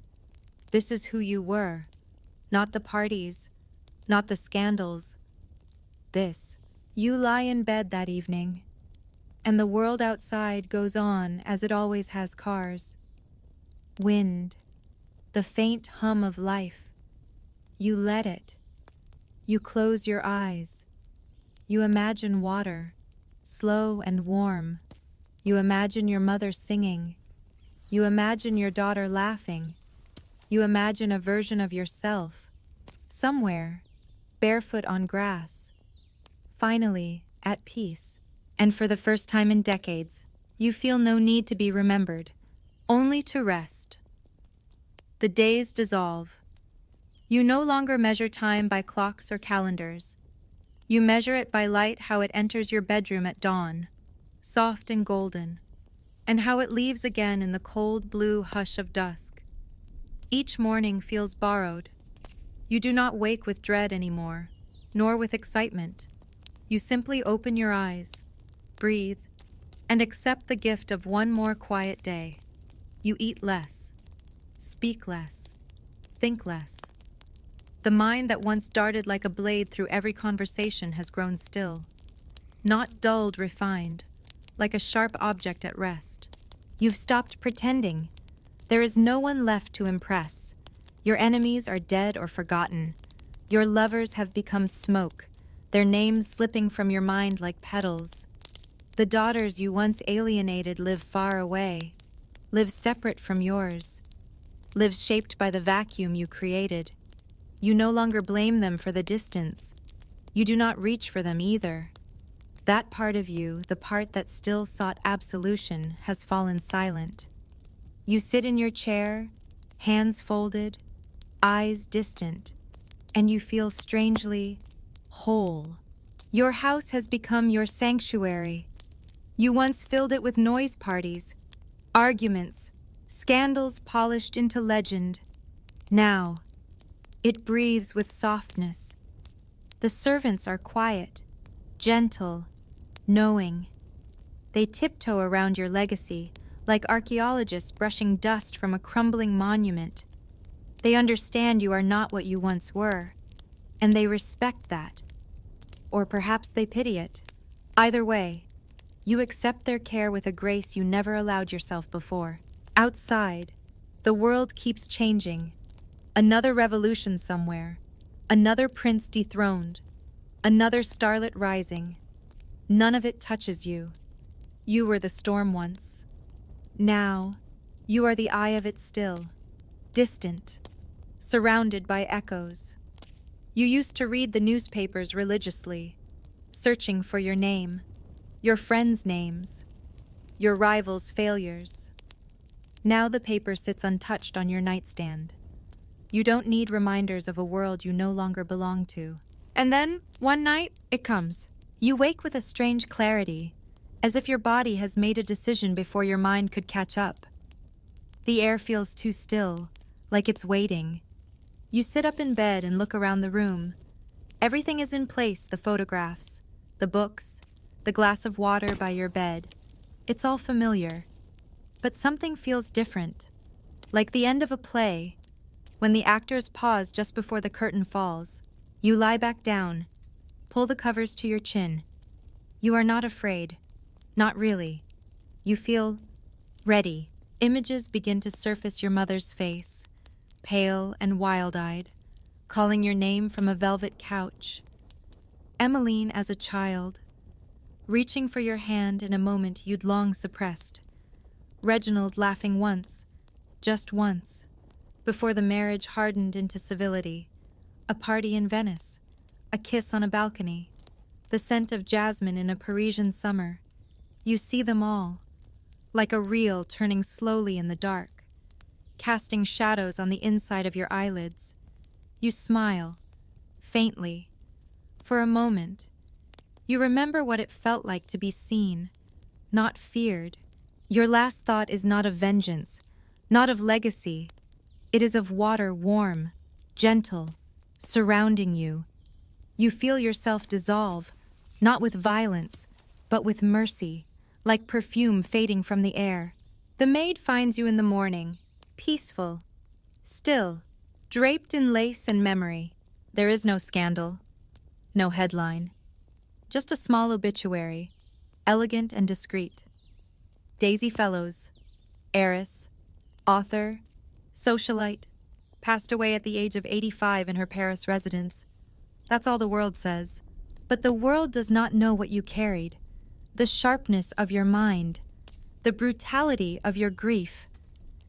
This is who you were, not the parties, not the scandals. This. You lie in bed that evening, and the world outside goes on as it always has cars. Wind, the faint hum of life. You let it. You close your eyes. You imagine water, slow and warm. You imagine your mother singing. You imagine your daughter laughing. You imagine a version of yourself, somewhere, barefoot on grass. Finally, at peace. And for the first time in decades, you feel no need to be remembered, only to rest. The days dissolve. You no longer measure time by clocks or calendars. You measure it by light, how it enters your bedroom at dawn, soft and golden, and how it leaves again in the cold blue hush of dusk. Each morning feels borrowed. You do not wake with dread anymore, nor with excitement. You simply open your eyes, breathe, and accept the gift of one more quiet day. You eat less, speak less, think less. The mind that once darted like a blade through every conversation has grown still, not dulled, refined, like a sharp object at rest. You've stopped pretending. There is no one left to impress. Your enemies are dead or forgotten. Your lovers have become smoke, their names slipping from your mind like petals. The daughters you once alienated live far away, live separate from yours, live shaped by the vacuum you created. You no longer blame them for the distance. You do not reach for them either. That part of you, the part that still sought absolution, has fallen silent. You sit in your chair, hands folded, eyes distant, and you feel strangely whole. Your house has become your sanctuary. You once filled it with noise parties, arguments, scandals polished into legend. Now, it breathes with softness. The servants are quiet, gentle, knowing. They tiptoe around your legacy, like archaeologists brushing dust from a crumbling monument. They understand you are not what you once were, and they respect that. Or perhaps they pity it. Either way, you accept their care with a grace you never allowed yourself before. Outside, the world keeps changing. Another revolution somewhere, another prince dethroned, another starlet rising. None of it touches you. You were the storm once. Now, you are the eye of it still, distant, surrounded by echoes. You used to read the newspapers religiously, searching for your name, your friends' names, your rivals' failures. Now the paper sits untouched on your nightstand. You don't need reminders of a world you no longer belong to. And then, one night, it comes. You wake with a strange clarity, as if your body has made a decision before your mind could catch up. The air feels too still, like it's waiting. You sit up in bed and look around the room. Everything is in place, the photographs, the books, the glass of water by your bed. It's all familiar. But something feels different, like the end of a play, when the actors pause just before the curtain falls. You lie back down, pull the covers to your chin. You are not afraid. Not really. You feel ready. Images begin to surface your mother's face, pale and wild-eyed, calling your name from a velvet couch. Emmeline as a child, reaching for your hand in a moment you'd long suppressed. Reginald laughing once, just once, before the marriage hardened into civility. A party in Venice, a kiss on a balcony, the scent of jasmine in a Parisian summer. You see them all, like a reel turning slowly in the dark, casting shadows on the inside of your eyelids. You smile, faintly. For a moment, you remember what it felt like to be seen, not feared. Your last thought is not of vengeance, not of legacy. It is of water warm, gentle, surrounding you. You feel yourself dissolve, not with violence, but with mercy, like perfume fading from the air. The maid finds you in the morning, peaceful, still, draped in lace and memory. There is no scandal, no headline, just a small obituary, elegant and discreet. Daisy Fellows, heiress, author, socialite, passed away at the age of 85 in her Paris residence. That's all the world says. But the world does not know what you carried, the sharpness of your mind, the brutality of your grief,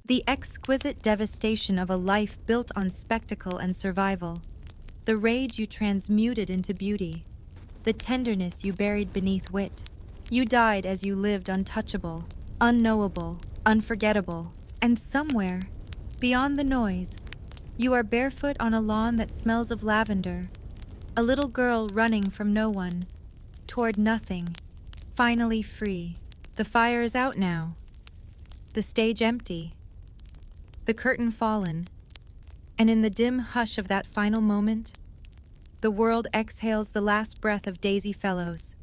the exquisite devastation of a life built on spectacle and survival, the rage you transmuted into beauty, the tenderness you buried beneath wit. You died as you lived untouchable, unknowable, unforgettable, and somewhere, beyond the noise, you are barefoot on a lawn that smells of lavender, a little girl running from no one, toward nothing, finally free. The fire is out now, the stage empty, the curtain fallen, and in the dim hush of that final moment, the world exhales the last breath of Daisy Fellows.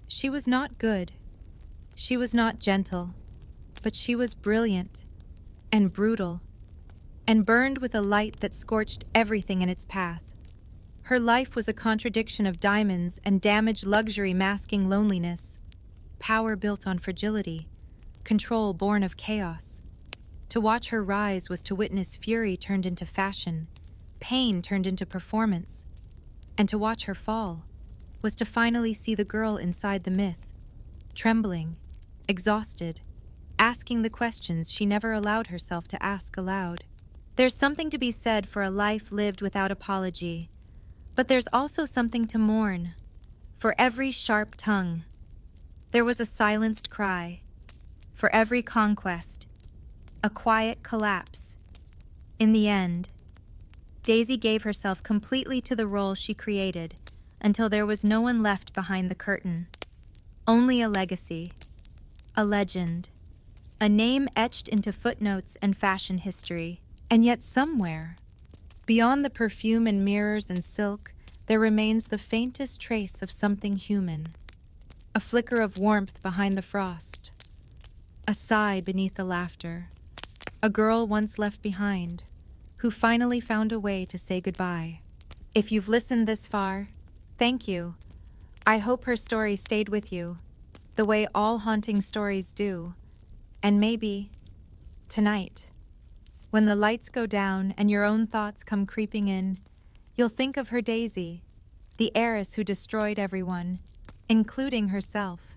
She was not good, she was not gentle, but she was brilliant and brutal, and burned with a light that scorched everything in its path. Her life was a contradiction of diamonds and damaged luxury masking loneliness, power built on fragility, control born of chaos. To watch her rise was to witness fury turned into fashion, pain turned into performance, and to watch her fall was to finally see the girl inside the myth, trembling, exhausted, asking the questions she never allowed herself to ask aloud. There's something to be said for a life lived without apology, but there's also something to mourn. For every sharp tongue, there was a silenced cry. For every conquest, a quiet collapse. In the end, Daisy gave herself completely to the role she created until there was no one left behind the curtain. Only a legacy, a legend, a name etched into footnotes and fashion history. And yet somewhere, beyond the perfume and mirrors and silk, there remains the faintest trace of something human. A flicker of warmth behind the frost, a sigh beneath the laughter. A girl once left behind, who finally found a way to say goodbye. If you've listened this far, thank you. I hope her story stayed with you, the way all haunting stories do. And maybe, tonight, when the lights go down and your own thoughts come creeping in, you'll think of her Daisy, the heiress who destroyed everyone, including herself.